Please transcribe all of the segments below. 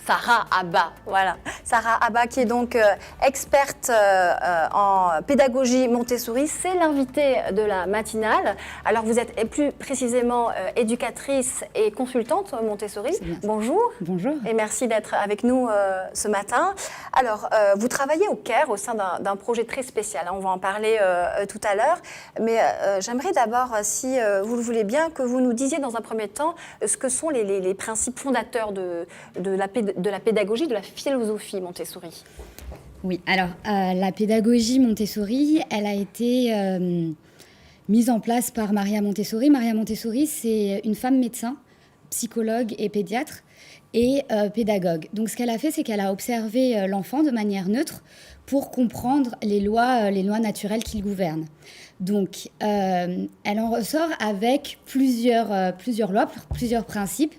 Sarah Abba, voilà. Sarah Abba qui est donc experte en pédagogie Montessori, c'est l'invitée de la matinale. Alors vous êtes plus précisément éducatrice et consultante Montessori. Bonjour. Bonjour. Et merci d'être avec nous ce matin. Alors vous travaillez au Caire au sein d'un projet très spécial, hein, on va en parler tout à l'heure. Mais j'aimerais d'abord, si vous le voulez bien, que vous nous disiez dans un premier temps ce que sont les principes fondateurs de la pédagogie, de la philosophie Montessori. Oui, alors la pédagogie Montessori, elle a été mise en place par Maria Montessori. Maria Montessori, c'est une femme médecin, psychologue et pédiatre et pédagogue. Donc ce qu'elle a fait, c'est qu'elle a observé l'enfant de manière neutre pour comprendre les lois naturelles qui le gouvernent. Donc, elle en ressort avec plusieurs lois, plusieurs principes.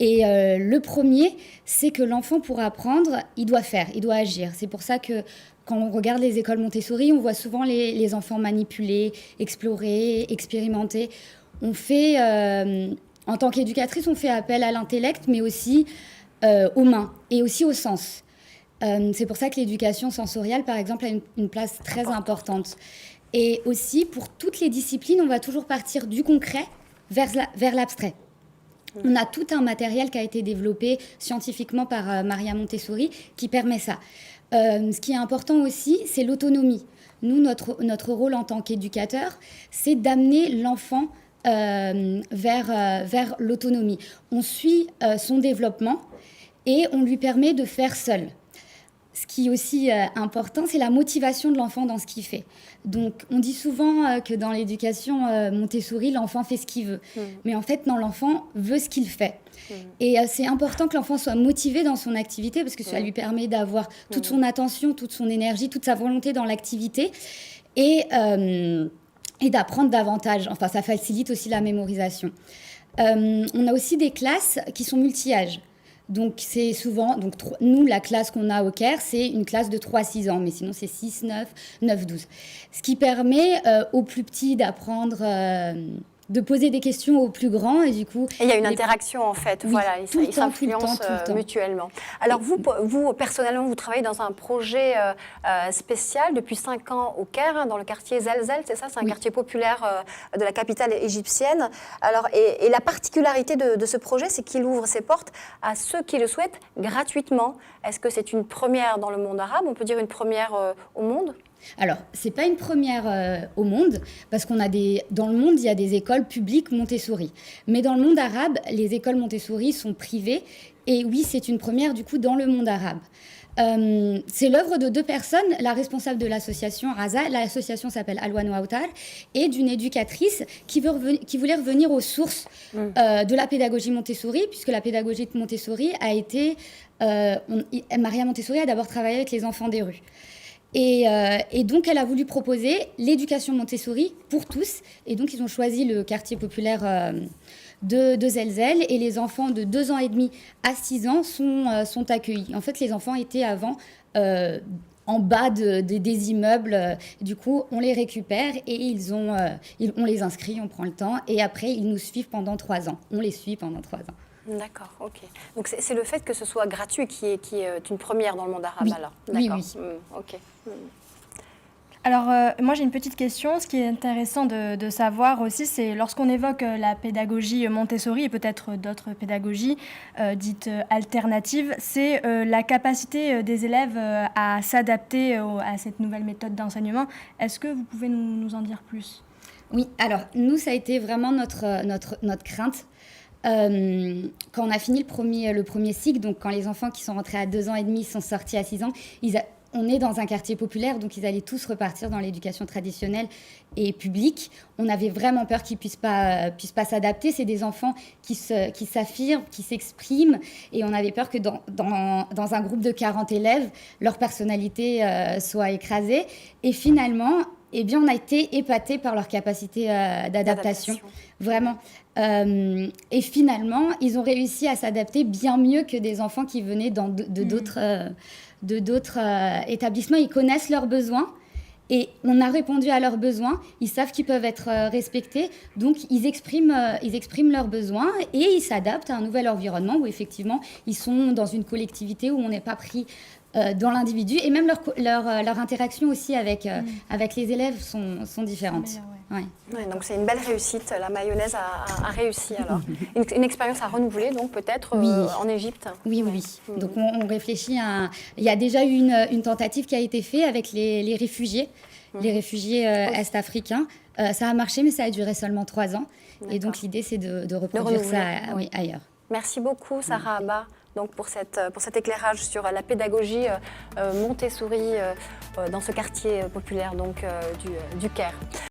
Et le premier, c'est que l'enfant, pour apprendre, il doit faire, il doit agir. C'est pour ça que quand on regarde les écoles Montessori, on voit souvent les enfants manipuler, explorer, expérimenter. On fait, en tant qu'éducatrice, on fait appel à l'intellect, mais aussi aux mains et aussi au sens. C'est pour ça que l'éducation sensorielle, par exemple, a une place très importante. Et aussi, pour toutes les disciplines, on va toujours partir du concret vers l'abstrait. On a tout un matériel qui a été développé scientifiquement par Maria Montessori qui permet ça. Ce qui est important aussi, c'est l'autonomie. Nous, notre rôle en tant qu'éducateur, c'est d'amener l'enfant vers l'autonomie. On suit son développement et on lui permet de faire seul. Ce qui est aussi important, c'est la motivation de l'enfant dans ce qu'il fait. Donc, on dit souvent que dans l'éducation Montessori, l'enfant fait ce qu'il veut. Mais en fait, non, l'enfant veut ce qu'il fait. Et c'est important que l'enfant soit motivé dans son activité parce que ça lui permet d'avoir toute son attention, toute son énergie, toute sa volonté dans l'activité et d'apprendre davantage. Enfin, ça facilite aussi la mémorisation. On a aussi des classes qui sont multi-âges. Donc, c'est souvent... Donc, nous, la classe qu'on a au Caire, c'est une classe de 3-6 ans. Mais sinon, c'est 6, 9, 9, 12. Ce qui permet aux plus petits d'apprendre... de poser des questions aux plus grands et du coup... Et il y a une interaction en fait, oui, voilà, ils s'influencent mutuellement. Alors vous, personnellement, vous travaillez dans un projet spécial depuis 5 ans au Caire, hein, dans le quartier Zelzel, c'est ça? C'est un quartier populaire de la capitale égyptienne. Alors, et la particularité de ce projet, c'est qu'il ouvre ses portes à ceux qui le souhaitent gratuitement. Est-ce que c'est une première dans le monde arabe? On peut dire une première au monde? Alors, ce n'est pas une première au monde, parce dans le monde, il y a des écoles publiques Montessori. Mais dans le monde arabe, les écoles Montessori sont privées. Et oui, c'est une première, du coup, dans le monde arabe. C'est l'œuvre de 2 personnes, la responsable de l'association Raza, l'association s'appelle Alwan Ouattar, et d'une éducatrice qui voulait revenir aux sources de la pédagogie Montessori, puisque la pédagogie de Montessori a été... Maria Montessori a d'abord travaillé avec les enfants des rues. Et donc, elle a voulu proposer l'éducation Montessori pour tous. Et donc, ils ont choisi le quartier populaire de Zelzel. Et les enfants de 2 ans et demi à 6 ans sont accueillis. En fait, les enfants étaient avant en bas des immeubles. Du coup, on les récupère et on les inscrit, on prend le temps. Et après, ils nous suivent pendant 3 ans. On les suit pendant 3 ans. D'accord, ok. Donc c'est le fait que ce soit gratuit qui est une première dans le monde arabe, oui. alors. D'accord. Oui. Ok. Alors, moi j'ai une petite question. Ce qui est intéressant de savoir aussi, c'est lorsqu'on évoque la pédagogie Montessori et peut-être d'autres pédagogies dites alternatives, c'est la capacité des élèves à s'adapter à cette nouvelle méthode d'enseignement. Est-ce que vous pouvez nous en dire plus? Oui, alors nous, ça a été vraiment notre crainte. Quand on a fini le premier cycle, donc quand les enfants qui sont rentrés à 2 ans et demi sont sortis à 6 ans, on est dans un quartier populaire, donc ils allaient tous repartir dans l'éducation traditionnelle et publique. On avait vraiment peur qu'ils puissent pas s'adapter. C'est des enfants qui s'affirment, qui s'expriment, et on avait peur que dans un groupe de 40 élèves, leur personnalité soit écrasée. Et finalement, eh bien, on a été épatés par leur capacité d'adaptation. Vraiment. Et finalement, ils ont réussi à s'adapter bien mieux que des enfants qui venaient de d'autres établissements. Ils connaissent leurs besoins Et on a répondu à leurs besoins, ils savent qu'ils peuvent être respectés, donc ils expriment leurs besoins et ils s'adaptent à un nouvel environnement où effectivement ils sont dans une collectivité où on n'est pas pris dans l'individu, et même leur interaction aussi avec les élèves sont différentes. Ouais. Ouais, donc c'est une belle réussite, la mayonnaise a réussi alors. Une expérience à renouveler donc peut-être en Égypte. Oui. Donc on réfléchit il y a déjà eu une tentative qui a été faite avec les réfugiés, est-africains. Ça a marché, mais ça a duré seulement 3 ans. Et donc l'idée, c'est de reproduire ça ailleurs. Merci beaucoup, Sarah Abba, donc pour cet éclairage sur la pédagogie Montessori dans ce quartier populaire donc, du Caire.